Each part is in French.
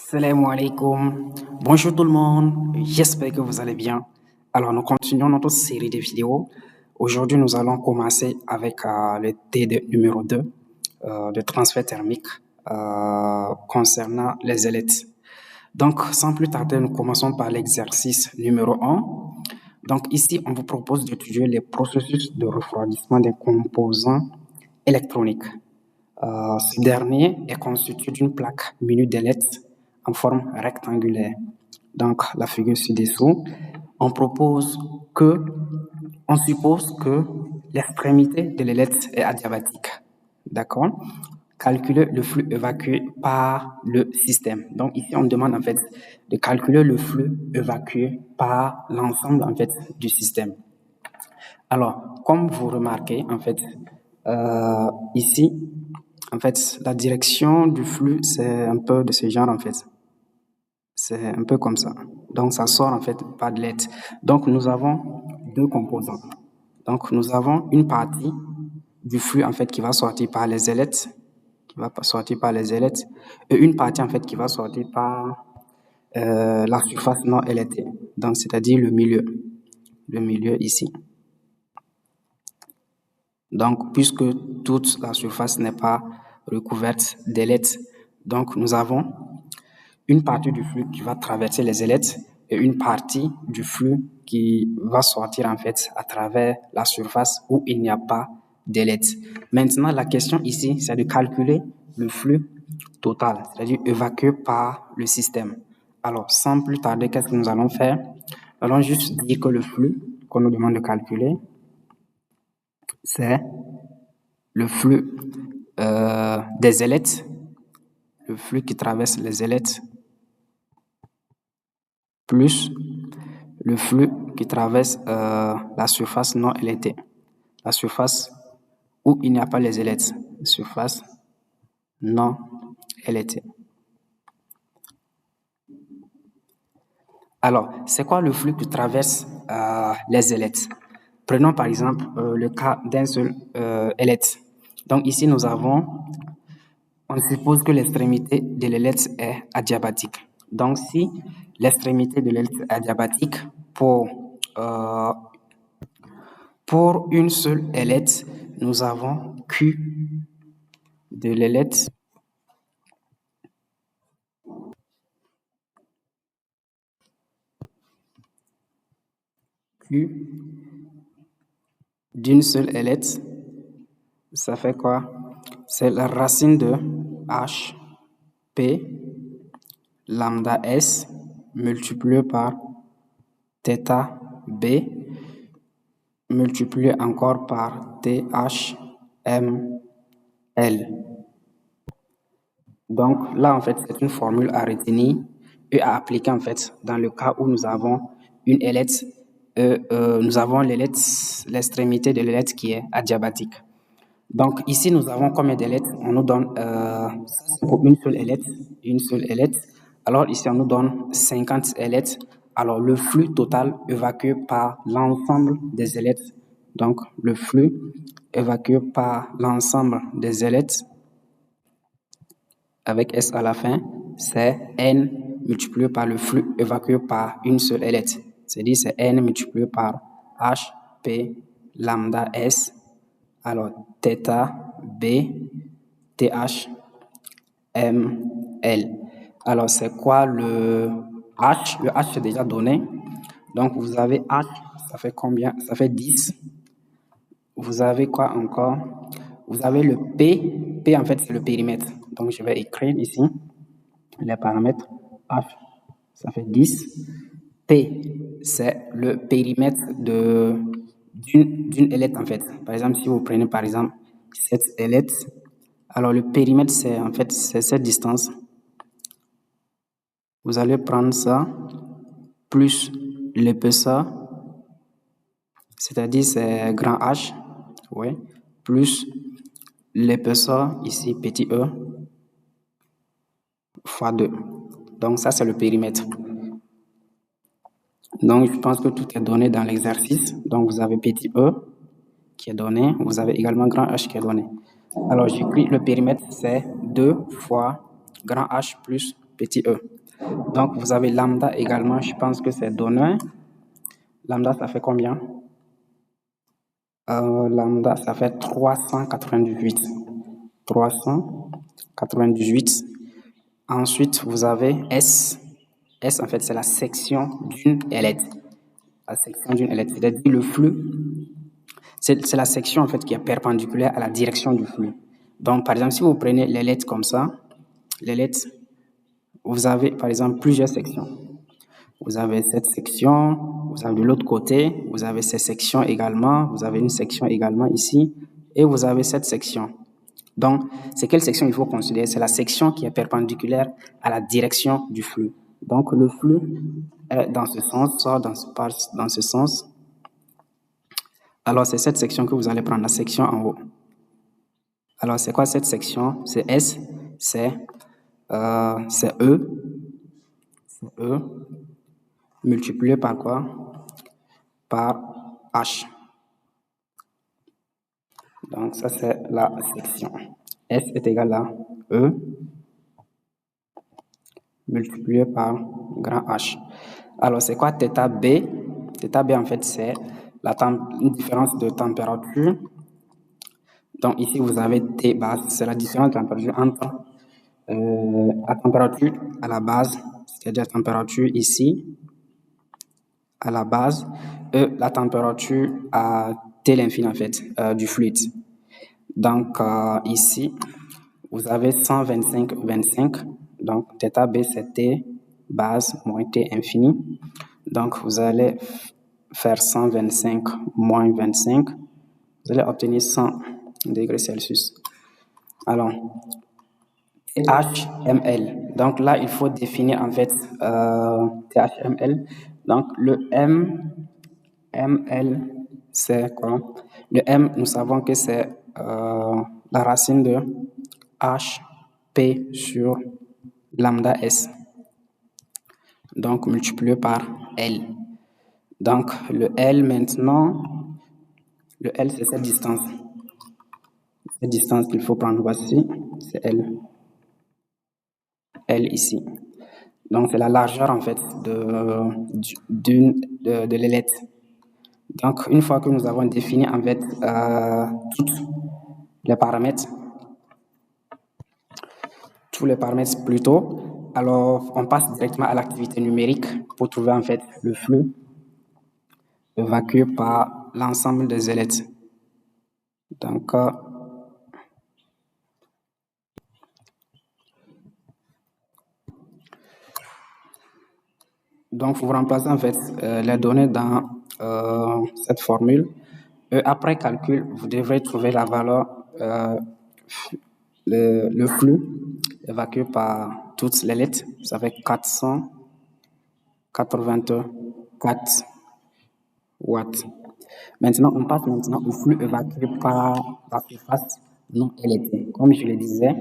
Salam alaikum. Bonjour tout le monde. J'espère que vous allez bien. Alors, nous continuons notre série de vidéos. Aujourd'hui, nous allons commencer avec le numéro 2 de transfert thermique concernant les ailettes. Donc, sans plus tarder, nous commençons par l'exercice numéro 1. Donc, ici, on vous propose d'étudier les processus de refroidissement des composants électroniques. Ce dernier est constitué d'une plaque munie d'ailettes en forme rectangulaire. Donc, la figure ci-dessous, on suppose que l'extrémité de l'ailette est adiabatique. D'accord? Calculer le flux évacué par le système. Donc, ici, on demande en fait de calculer le flux évacué par l'ensemble en fait du système. Alors, comme vous remarquez, en fait, ici, en fait, la direction du flux, c'est un peu de ce genre, en fait. C'est un peu comme ça. Donc, ça sort, en fait, par de l'aide. Donc, nous avons deux composants. Donc, nous avons une partie du flux, en fait, qui va sortir par les ailettes, et une partie, en fait, qui va sortir par la surface non ailettée. Donc, c'est-à-dire le milieu ici. Donc, puisque toute la surface n'est pas recouverte d'ailettes, donc nous avons une partie du flux qui va traverser les ailettes et une partie du flux qui va sortir en fait à travers la surface où il n'y a pas d'ailettes. Maintenant, la question ici, c'est de calculer le flux total, c'est-à-dire évacué par le système. Alors, sans plus tarder, qu'est-ce que nous allons faire? Nous allons juste dire que le flux qu'on nous demande de calculer, c'est le flux des ailettes, le flux qui traverse les ailettes, plus le flux qui traverse la surface non ailettée, la surface où il n'y a pas les ailettes, surface non ailettée. Alors, c'est quoi le flux qui traverse les ailettes? Prenons par exemple le cas d'un seul ailette. Donc ici, on suppose que l'extrémité de l'ailette est adiabatique. Donc si l'extrémité de l'ailette est adiabatique, pour une seule ailette, nous avons Q de l'ailette Q d'une seule ailette, ça fait quoi? C'est la racine de H, P, lambda S, multiplié par θ, B, multiplié encore par TH, M, L. Donc là, en fait, c'est une formule à retenir et à appliquer, en fait, dans le cas où nous avons une ailette, nous avons l'extrémité de l'ailette qui est adiabatique. Donc ici, nous avons combien d'ailettes? On nous donne pour une seule ailette. Alors ici, on nous donne 50 ailettes. Alors le flux total évacué par l'ensemble des ailettes, donc le flux évacué par l'ensemble des ailettes, avec S à la fin, c'est N multiplié par le flux évacué par une seule ailette. C'est-à-dire c'est N multiplié par H, P, lambda S, alors θ, B, TH, M, L. Alors c'est quoi le H? Le H c'est déjà donné. Donc vous avez H, ça fait combien? Ça fait 10. Vous avez quoi encore? Vous avez le P. P en fait c'est le périmètre. Donc je vais écrire ici les paramètres. H, ça fait 10. P, c'est le périmètre d'une ailette en fait. Par exemple, si vous prenez par exemple cette ailette, alors le périmètre c'est en fait c'est cette distance. Vous allez prendre ça plus l'épaisseur, c'est-à-dire c'est grand H, ouais, plus l'épaisseur ici petit e fois 2. Donc ça c'est le périmètre. Donc je pense que tout est donné dans l'exercice. Donc vous avez petit e qui est donné, vous avez également grand H qui est donné. Alors j'écris le périmètre c'est 2 fois grand H plus petit e. Donc, vous avez lambda également, je pense que c'est donné. Lambda, ça fait combien? Lambda, ça fait 398. 398. Ensuite, vous avez S. S, en fait, c'est la section d'une ailette. La section d'une ailette, c'est-à-dire le flux. C'est la section, en fait, qui est perpendiculaire à la direction du flux. Donc, par exemple, si vous prenez l'ailette comme ça, l'ailette, vous avez, par exemple, plusieurs sections. Vous avez cette section, vous avez de l'autre côté, vous avez ces sections également, vous avez une section également ici, et vous avez cette section. Donc, c'est quelle section il faut considérer? C'est la section qui est perpendiculaire à la direction du flux. Donc, le flux est dans ce sens, soit dans ce sens. Alors, c'est cette section que vous allez prendre, la section en haut. Alors, c'est quoi cette section? C'est S, c'est E, c'est E, multiplié par quoi? Par H. Donc, ça, c'est la section. S est égal à E multiplié par grand H. Alors, c'est quoi θ B? θ B, en fait, c'est une différence de température. Donc, ici, vous avez T base. C'est la différence de température entre la température à la base, c'est-à-dire la température ici, à la base, et la température à T l'infini, en fait, du fluide. Donc, ici, vous avez 125,25. Donc, θ B, c'est T base moins T infini. Donc, vous allez faire 125 moins 25. Vous allez obtenir 100 degrés Celsius. Alors, THML. Donc là, il faut définir en fait THML. Donc, le ML, c'est quoi? Le M, nous savons que c'est la racine de HP sur lambda S. Donc, multiplié par L. Donc, le L maintenant, le L, c'est cette distance. Cette distance qu'il faut prendre, voici, c'est L. L ici. Donc, c'est la largeur, en fait, de l'ailette. Donc, une fois que nous avons défini, en fait, tous les paramètres plutôt, alors on passe directement à l'activité numérique pour trouver, en fait, le flux évacué par l'ensemble des ailettes. Donc, vous remplacez en fait les données dans cette formule. Et après calcul, vous devrez trouver la valeur, le flux évacué par toutes les lettres. Ça fait 484 watts. Maintenant, on passe maintenant au flux évacué par la surface non électrique. Comme je le disais,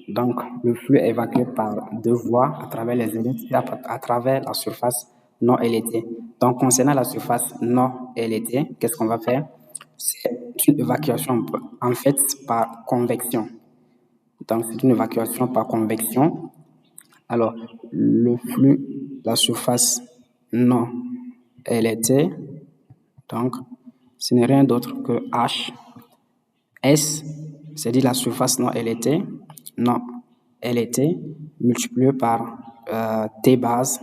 donc le flux est évacué par deux voies à travers les électriques et à travers la surface non électrique. Donc, concernant la surface non électrique, qu'est-ce qu'on va faire? C'est une évacuation en fait par convection. Donc, c'est une évacuation par convection. Alors, le flux, la surface non électrique, donc, ce n'est rien d'autre que H. S, c'est-à-dire la surface non LT, multiplié par T base,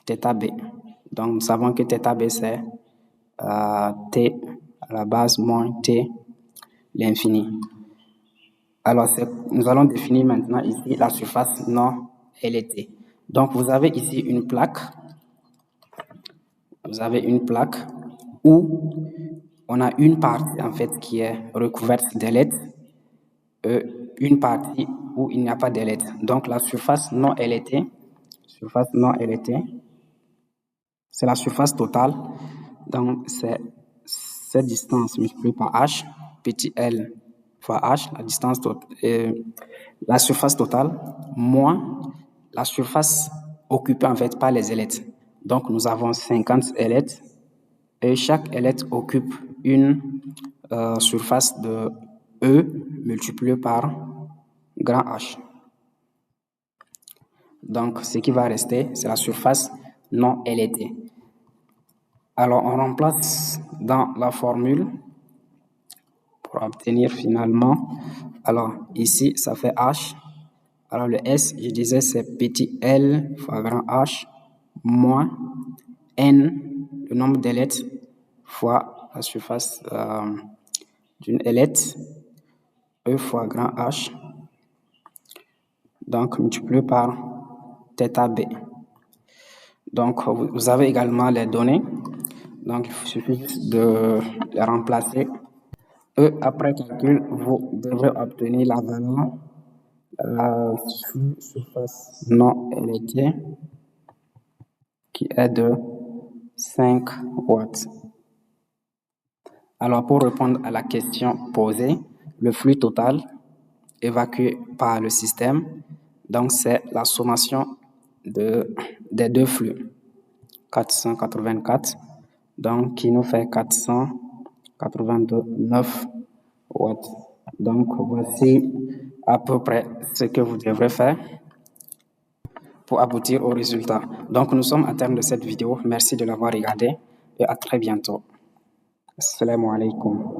θ B. Donc, nous savons que θ B, c'est T à la base moins T l'infini. Alors, nous allons définir maintenant ici la surface non LT. Donc, vous avez ici une plaque. Vous avez une plaque où on a une partie en fait qui est recouverte d'ailettes et une partie où il n'y a pas d'ailettes. Donc la surface non ailettée, c'est la surface totale. Donc c'est cette distance multipliée par h, petit l fois h, la distance la surface totale, moins la surface occupée en fait par les ailettes. Donc nous avons 50 ailettes et chaque ailette occupe une surface de E multipliée par grand H. Donc, ce qui va rester, c'est la surface non LT. Alors, on remplace dans la formule pour obtenir finalement. Alors, ici, ça fait H. Alors, le S, je disais, c'est petit L fois grand H moins N, le nombre d'ailettes, fois la surface d'une ailette, E fois grand H, donc multiplié par θ B. Donc, vous avez également les données. Donc, il suffit juste de les remplacer. E, après calcul, vous devrez obtenir la valeur la surface non électrique qui est de 5 watts. Alors, pour répondre à la question posée, le flux total évacué par le système, donc c'est la sommation des deux flux, 484, donc qui nous fait 489 watts. Donc, voici à peu près ce que vous devrez faire pour aboutir au résultat. Donc, nous sommes à terme de cette vidéo. Merci de l'avoir regardée et à très bientôt. Assalamu alaikum.